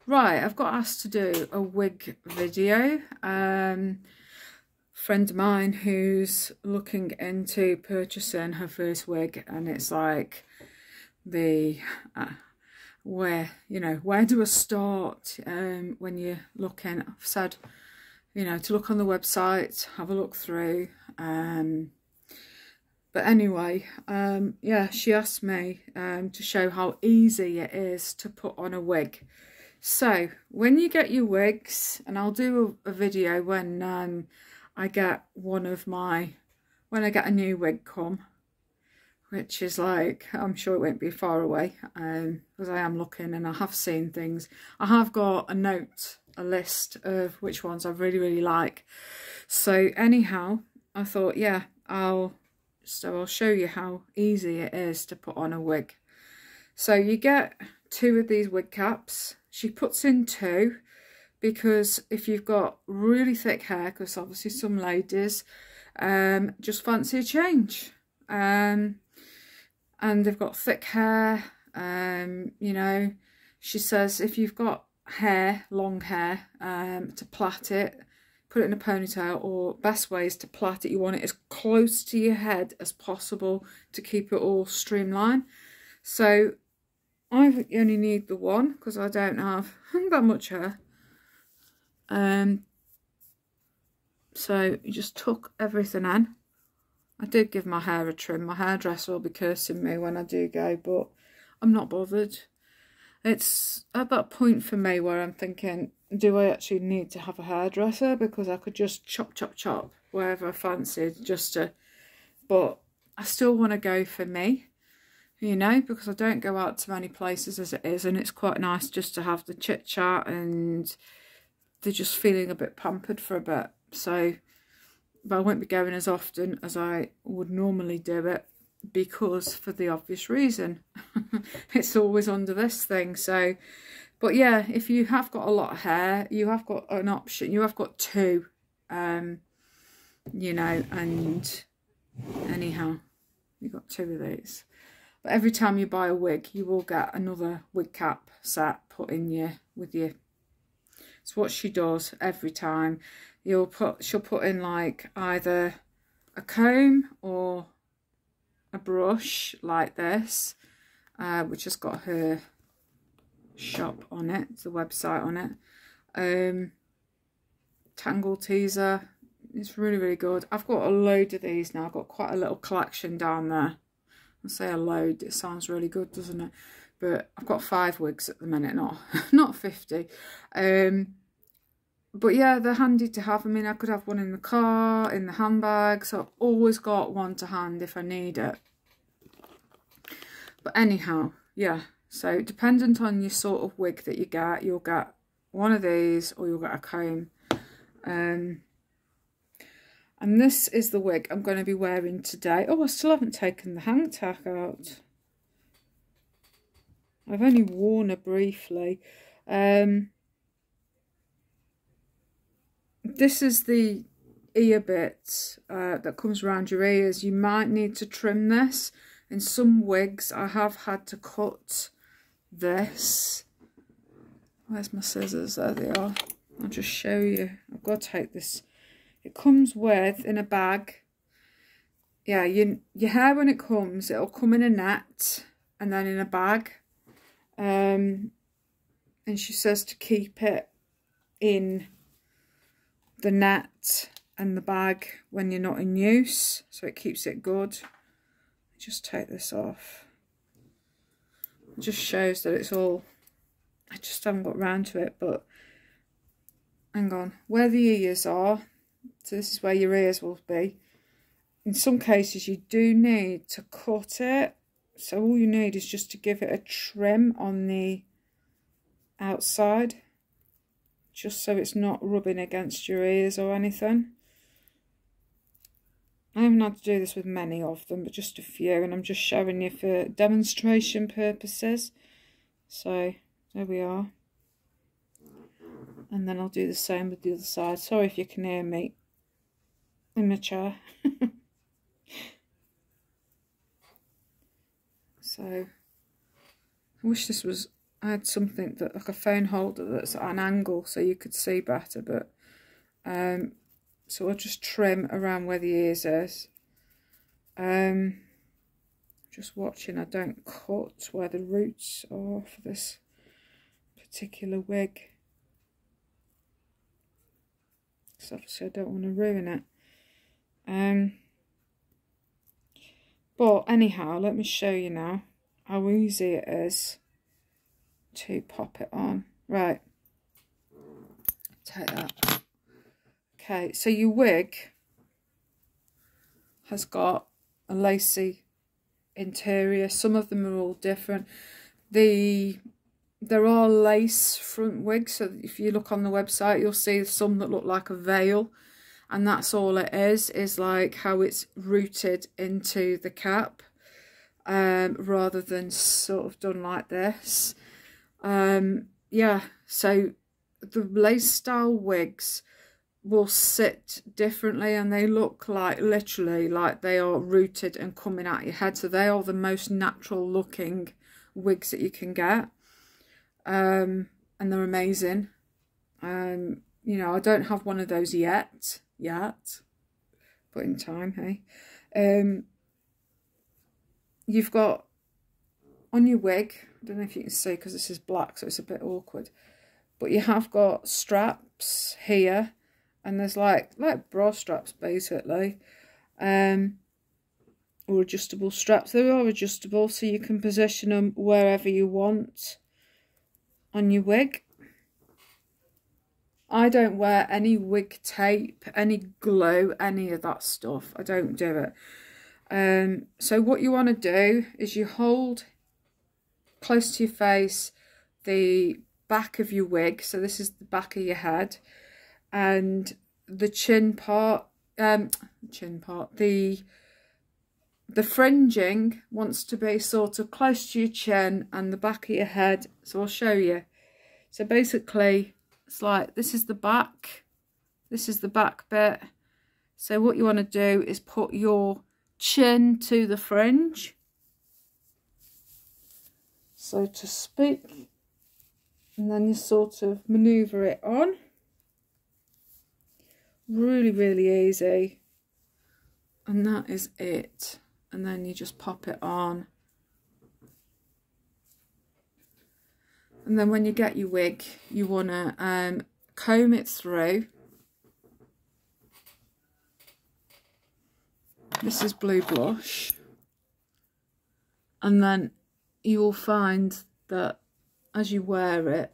Right, I've got asked to do a wig video. Friend of mine who's looking into purchasing her first wig, and it's like the where do I start when you're looking. I've said to look on the website, have a look through. But anyway, yeah, she asked me to show how easy it is to put on a wig. So when you get your wigs, and I'll do a video when I get when I get a new wig come, which is like, I'm sure it won't be far away, because I am looking and I have seen things. I have got a list of which ones I really like. So anyhow, I thought, yeah, I'll show you how easy it is to put on a wig. So you get 2 of these wig caps. She puts in 2 because if you've got really thick hair, because obviously some ladies just fancy a change, and they've got thick hair. She says if you've got hair, long hair, to plait it, put it in a ponytail, or best way is to plait it. You want it as close to your head as possible to keep it all streamlined. So I only need the one because I don't have that much hair. So you just tuck everything in. I did give my hair a trim. My hairdresser will be cursing me when I do go, but I'm not bothered. It's at that point for me where I'm thinking, do I actually need to have a hairdresser? Because I could just chop wherever I fancied, but I still want to go for me, because I don't go out to many places as it is, and it's quite nice just to have the chit chat, and they're just feeling a bit pampered for a bit. So, but I won't be going as often as I would normally do it, because for the obvious reason, it's always under this thing. So, but yeah, if you have got a lot of hair, you have got an option. You have got 2, and anyhow, you've got 2 of these. But every time you buy a wig, you will get another wig cap set put in with you. It's what she does every time. She'll put in like either a comb or a brush like this, which has got her shop on it, the website on it. Tangle teaser, it's really good. I've got a load of these now. I've got quite a little collection down there. I say a load, it sounds really good, doesn't it? But I've got 5 wigs at the minute, not 50. But yeah, they're handy to have. I mean, I could have one in the car, in the handbag, so I've always got one to hand if I need it. But anyhow, yeah, so dependent on your sort of wig that you get, you'll get one of these or you'll get a comb. And this is the wig I'm going to be wearing today. Oh, I still haven't taken the hang tag out. I've only worn her briefly. This is the ear bit that comes around your ears. You might need to trim this. In some wigs, I have had to cut this. Where's my scissors? There they are. I'll just show you. I've got to take this. It comes with, in a bag. Yeah, your hair when it comes, it'll come in a net and then in a bag. And she says to keep it in the net and the bag when you're not in use, so it keeps it good. Just take this off. It just shows that it's all, I just haven't got round to it, but hang on, where the ears are, so this is where your ears will be. In some cases you do need to cut it, so all you need is just to give it a trim on the outside, just so it's not rubbing against your ears or anything. I haven't had to do this with many of them, but just a few, and I'm just showing you for demonstration purposes. So there we are. And then I'll do the same with the other side. Sorry if you can hear me in my chair. So I wish this was I had something that like a phone holder that's at an angle so you could see better, but so I'll just trim around where the ears is. Just watching I don't cut where the roots are for this particular wig, because obviously I don't want to ruin it. But anyhow, let me show you now how easy it is to pop it on. Right, take that. Okay, so your wig has got a lacy interior. Some of them are all different. There are lace front wigs, so if you look on the website you'll see some that look like a veil, and that's all it is like how it's rooted into the cap, rather than sort of done like this. Yeah, so the lace style wigs will sit differently, and they look like literally like they are rooted and coming out your head, so they are the most natural looking wigs that you can get, and they're amazing. You know, I don't have one of those yet, but in time, hey. You've got on your wig, I don't know if you can see because this is black so it's a bit awkward, but you have got straps here, and there's like bra straps basically, or adjustable straps. They are adjustable so you can position them wherever you want on your wig. I don't wear any wig tape, any glue, any of that stuff. I don't do it. So what you want to do is you hold close to your face the back of your wig, so this is the back of your head, and the chin part, the fringing wants to be sort of close to your chin and the back of your head. So I'll show you. So basically it's like this is the back, this is the back bit. So what you want to do is put your chin to the fringe, so to speak, and then you sort of maneuver it on. Really, really easy. And that is it. And then you just pop it on. And then when you get your wig, you want to comb it through. This is Blue Blush. And then you will find that as you wear it,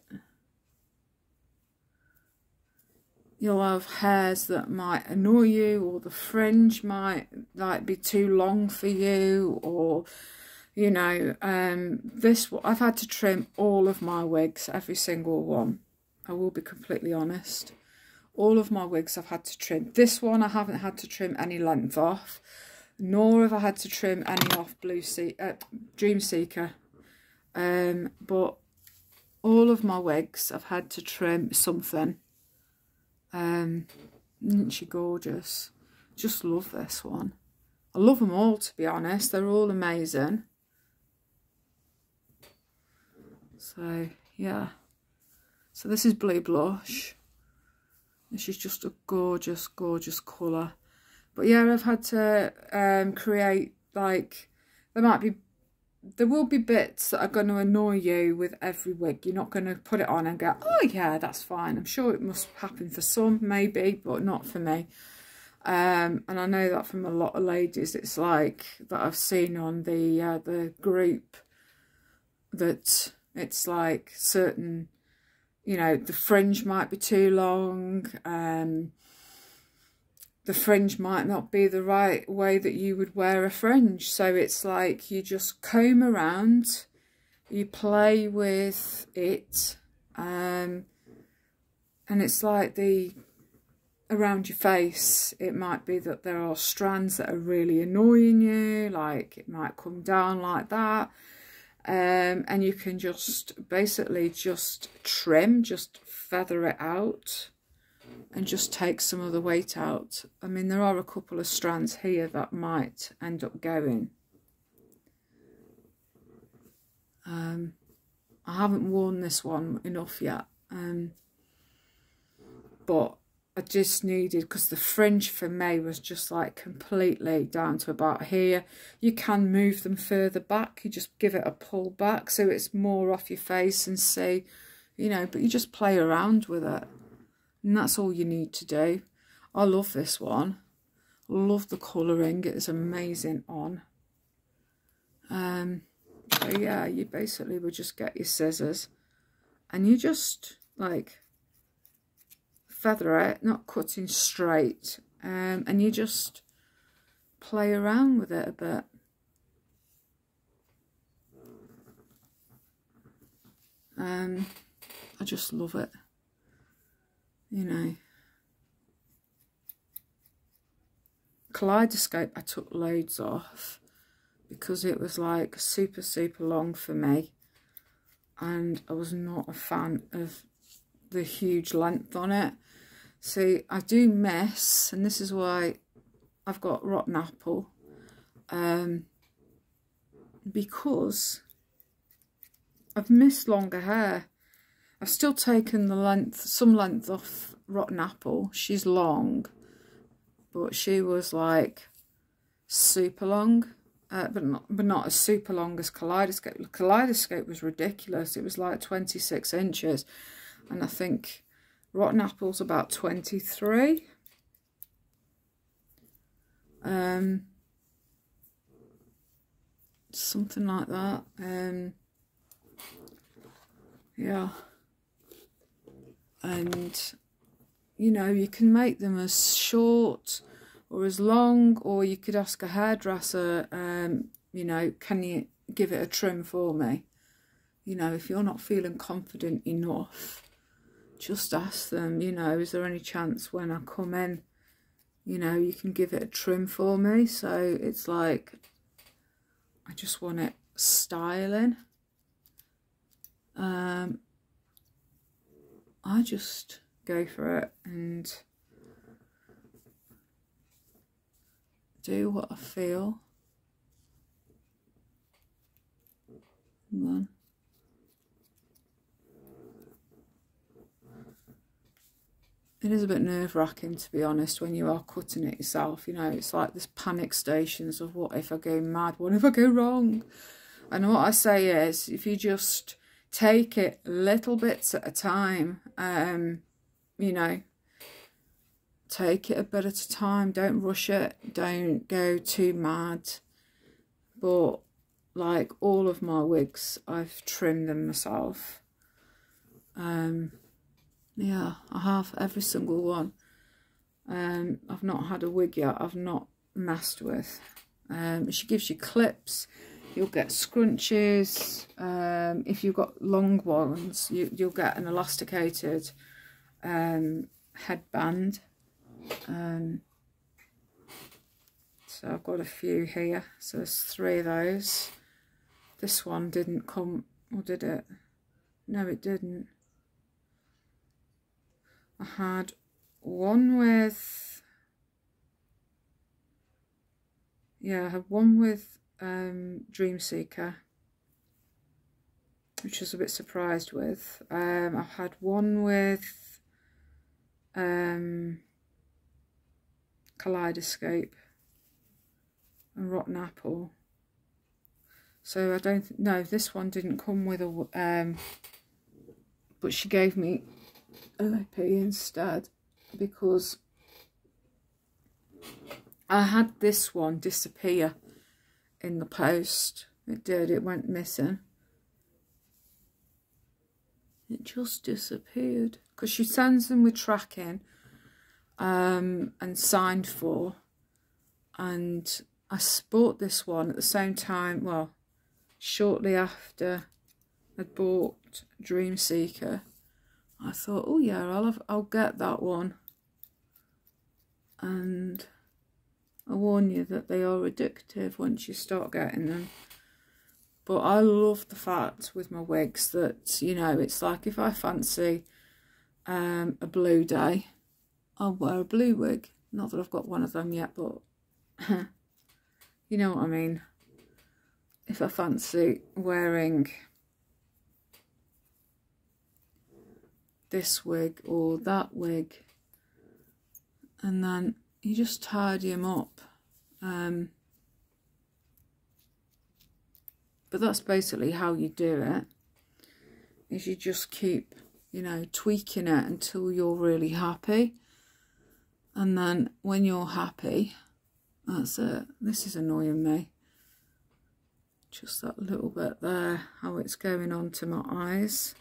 you'll have hairs that might annoy you, or the fringe might like be too long for you, or you know, I've had to trim all of my wigs, every single one. I will be completely honest. All of my wigs I've had to trim. This one I haven't had to trim any length off, nor have I had to trim any off Dream Seeker. But all of my wigs I've had to trim something. Isn't she gorgeous? Just love this one. I love them all, to be honest. They're all amazing. So yeah, so this is Blue Blush. This is just a gorgeous, gorgeous colour. But yeah, I've had to create, like, there will be bits that are going to annoy you with every wig. You're not going to put it on and go, oh yeah, that's fine. I'm sure it must happen for some, maybe, but not for me. And I know that from a lot of ladies. It's like that I've seen on the group, that it's like certain, you know, the fringe might be too long. The fringe might not be the right way that you would wear a fringe. So it's like you just comb around, you play with it, and it's like around your face, it might be that there are strands that are really annoying you, like it might come down like that. And you can just basically just trim, just feather it out, and just take some of the weight out. I mean, there are a couple of strands here that might end up going. I haven't worn this one enough yet. But I just needed, because the fringe for me was just like completely down to about here. You can move them further back. You just give it a pull back so it's more off your face and see, you know, but you just play around with it. And that's all you need to do. I love this one. Love the colouring. It is amazing on. So yeah, you basically would just get your scissors and you just like feather it, not cutting straight, and you just play around with it a bit. I just love it, you know. Kaleidoscope I took loads off because it was like super long for me, and I was not a fan of the huge length on it. See, I do miss, and this is why I've got Rotten Apple, because I've missed longer hair. I've still taken the length, some length off Rotten Apple. She's long, but she was like super long, but not as super long as Kaleidoscope. Kaleidoscope was ridiculous. It was like 26 inches, and I think Rotten Apple's about 23. Something like that. Yeah. And, you know, you can make them as short or as long, or you could ask a hairdresser, you know, can you give it a trim for me? You know, if you're not feeling confident enough, just ask them, you know, is there any chance when I come in, you know, you can give it a trim for me? So it's like, I just want it styling. I just go for it and do what I feel. Hang on. It is a bit nerve-wracking, to be honest, when you are cutting it yourself. You know, it's like this panic stations of what if I go mad, what if I go wrong? And what I say is, if you just take it little bits at a time, you know, take it a bit at a time. Don't rush it. Don't go too mad. But like all of my wigs, I've trimmed them myself. Yeah, I have, every single one. I've not had a wig yet I've not messed with. She gives you clips. You'll get scrunchies. If you've got long ones, you'll get an elasticated headband. So I've got a few here. So there's 3 of those. This one didn't come, or did it? No, it didn't. I had one with, yeah, I had one with Dream Seeker, which I was a bit surprised with. I've had one with Kaleidoscope and Rotten Apple. So I don't know, this one didn't come with a, but she gave me a lippy instead, because I had this one disappear in the post. It did, it went missing. It just disappeared, because she sends them with tracking and signed for, and I bought this one at the same time, well, shortly after I'd bought Dream Seeker. I thought, oh yeah, I'll get that one. And I warn you that they are addictive once you start getting them. But I love the fact with my wigs that, you know, it's like if I fancy a blue day, I'll wear a blue wig. Not that I've got one of them yet, but you know what I mean. If I fancy wearing this wig or that wig, and then you just tidy them up. But that's basically how you do it, is you just keep, you know, tweaking it until you're really happy. And then when you're happy, that's it. This is annoying me. Just that little bit there, how it's going on to my eyes.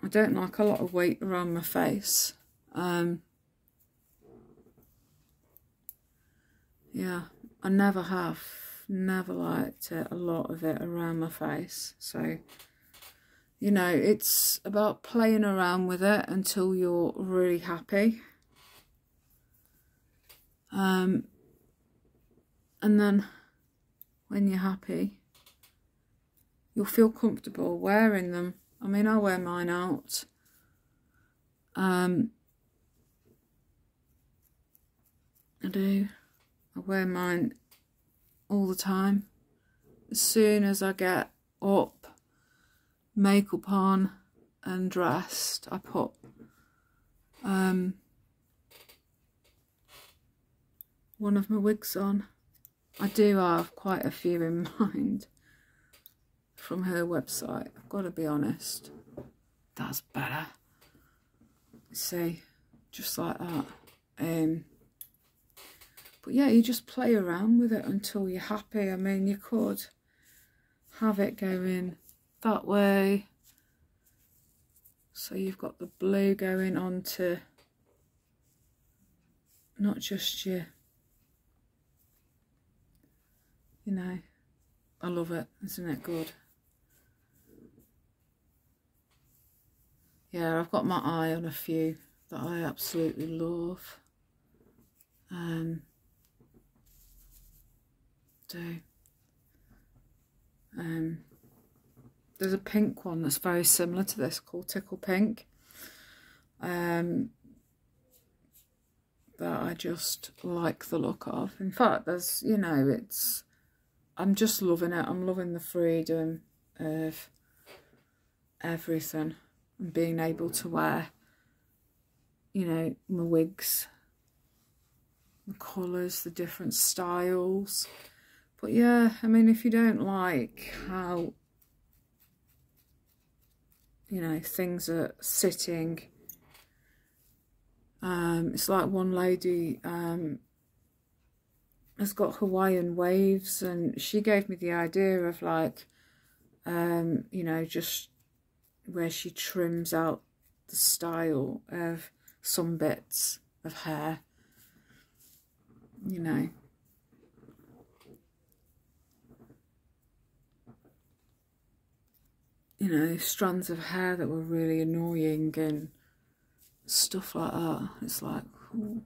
I don't like a lot of weight around my face. Yeah, I never have. Never liked it, a lot of it around my face. So, you know, it's about playing around with it until you're really happy. And then when you're happy, you'll feel comfortable wearing them. I mean, I wear mine out. I do. I wear mine all the time. As soon as I get up, makeup on and dressed, I put one of my wigs on. I do have quite a few in mind from her website, I've got to be honest. That's better. See, just like that. But yeah, you just play around with it until you're happy. I mean, you could have it going that way. So you've got the blue going on to not just your, you know, I love it, isn't it good? Yeah, I've got my eye on a few that I absolutely love. There's a pink one that's very similar to this called Tickle Pink. That I just like the look of. In fact, there's, you know, it's, I'm just loving it. I'm loving the freedom of everything and being able to wear, you know, my wigs, the colours, the different styles. But yeah, I mean, if you don't like how, you know, things are sitting, it's like one lady has got Hawaiian waves, and she gave me the idea of like, you know, just where she trims out the style of some bits of hair, you know. You know, strands of hair that were really annoying and stuff like that. It's like, ooh.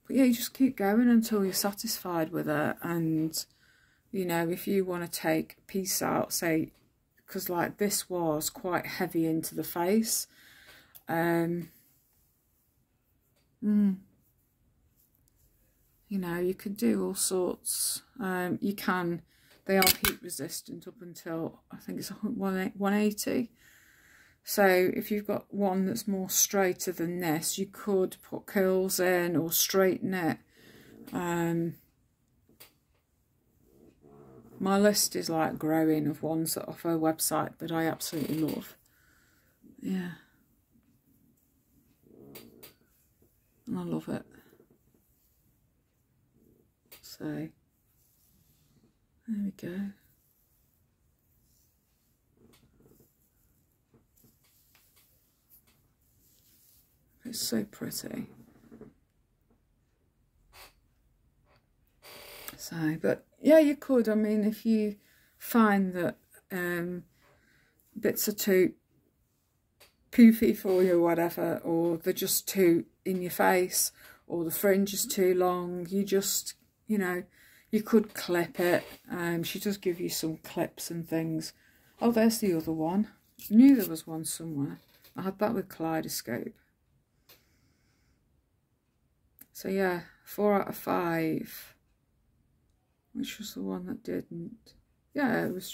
But yeah, you just keep going until you're satisfied with it. And, you know, if you want to take a piece out, say, because like this was quite heavy into the face. You know, you could do all sorts. You can, they are heat resistant up until, I think it's 180. So if you've got one that's more straighter than this, you could put curls in or straighten it. My list is like growing of ones that off her website that I absolutely love. Yeah. And I love it. So, there we go. It's so pretty. So, but yeah, you could. I mean, if you find that bits are too poofy for you or whatever, or they're just too in your face, or the fringe is too long, you just, you know, you could clip it. She does give you some clips and things. Oh, there's the other one. I knew there was one somewhere. I had that with Kaleidoscope. So yeah, 4 out of 5. Which was the one that didn't? Yeah, it was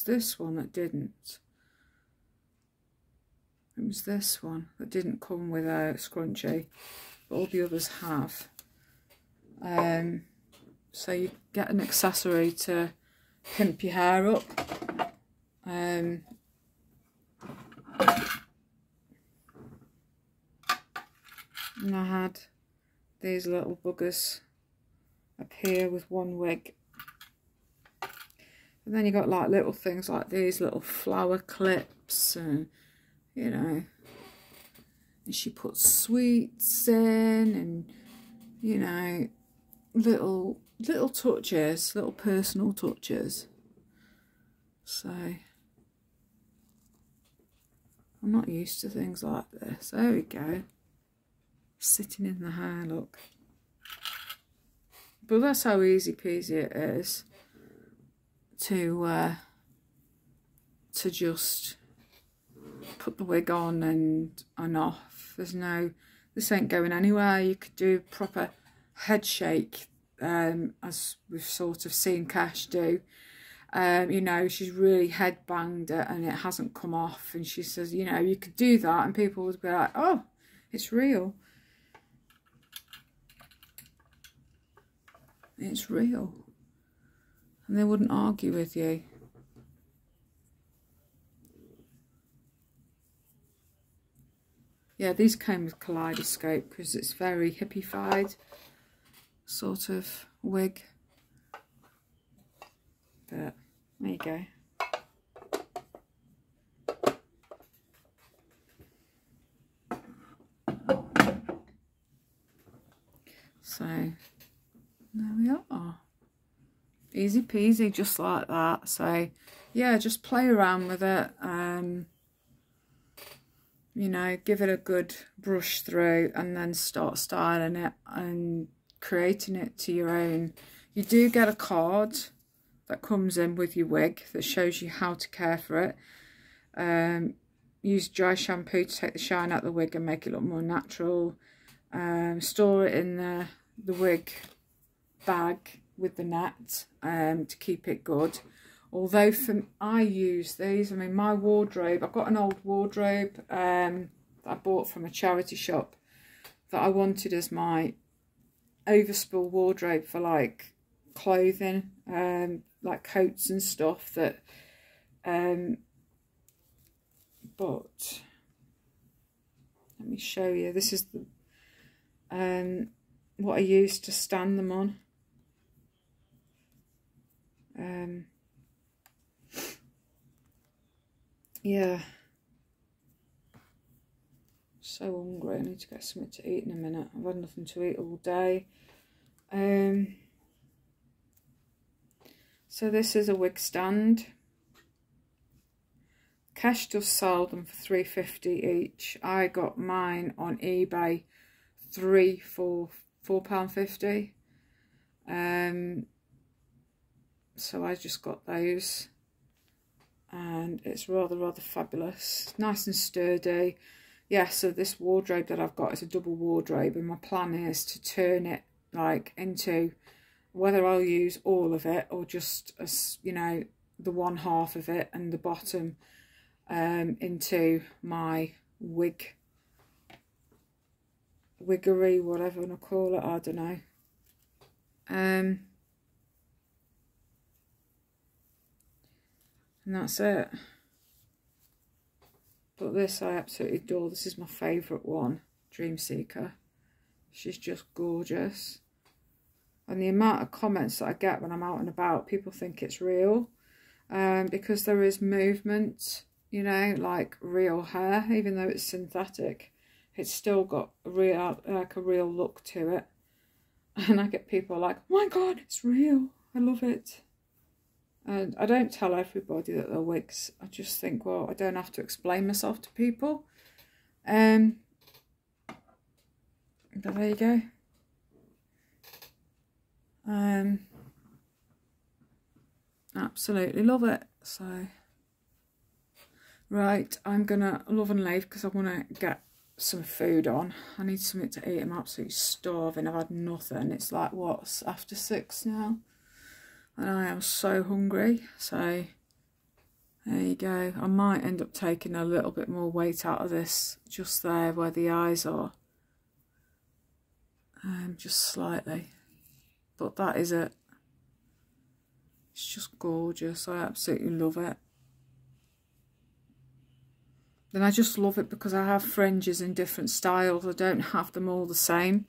this one that didn't. It was this one that didn't come with a scrunchie, but all the others have. So you get an accessory to pimp your hair up. And I had these little buggers up here with one wig. And then you got like little things like these little flower clips, and you know, and she puts sweets in, and you know, little touches, little personal touches. So I'm not used to things like this. There we go. Sitting in the hair, look. But that's how easy peasy it is to just put the wig on and off. This ain't going anywhere. You could do proper head shake, as we've sort of seen Cash do. You know, she's really head banged it and it hasn't come off, and she says, you know, you could do that and people would be like, oh, it's real. It's real. And they wouldn't argue with you. Yeah, these came with Kaleidoscope because it's very hippified sort of wig. But there you go. So there we are. Easy peasy, just like that. So yeah, just play around with it. You know, give it a good brush through and then start styling it and creating it to your own. You do get a card that comes in with your wig that shows you how to care for it. Use dry shampoo to take the shine out of the wig and make it look more natural. Store it in the wig bag with the net to keep it good. Although I use these, I mean, my wardrobe, I've got an old wardrobe that I bought from a charity shop that I wanted as my overspill wardrobe for like clothing, like coats and stuff that, but let me show you. This is the, what I used to stand them on. Yeah, so hungry. I need to get something to eat in a minute. I've had nothing to eat all day. So this is a wig stand. Cash does sell them for £3.50 each. I got mine on eBay for £4.50. So I just got those. And it's rather fabulous, nice and sturdy. Yeah, so this wardrobe that I've got is a double wardrobe, and my plan is to turn it like into, whether I'll use all of it or just as, you know, the one half of it and the bottom into my wiggery, whatever you want to call it, I don't know. And that's it. But this I absolutely adore. This is my favourite one, Dream Seeker. She's just gorgeous. And the amount of comments that I get when I'm out and about, people think it's real. Because there is movement, you know, like real hair, even though it's synthetic. It's still got a real, like a real look to it. And I get people like, oh my God, it's real. I love it. And I don't tell everybody that they're wigs. I just think, well, I don't have to explain myself to people. But there you go. Absolutely love it. So, right, I'm gonna love and leave because I want to get some food on. I need something to eat. I'm absolutely starving. I've had nothing. It's like, what, after 6 now? and I am so hungry. So there you go. I might end up taking a little bit more weight out of this, just there where the eyes are, just slightly. But that is it. It's just gorgeous. I absolutely love it. And I just love it because I have fringes in different styles. I don't have them all the same.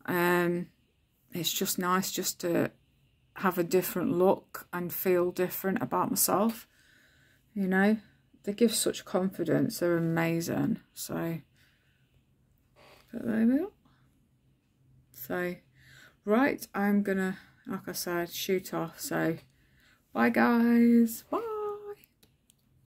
It's just nice just to have a different look and feel different about myself. You know, they give such confidence. They're amazing. So, but there we are. So, right, I'm gonna, like I said, shoot off. So, bye guys. Bye.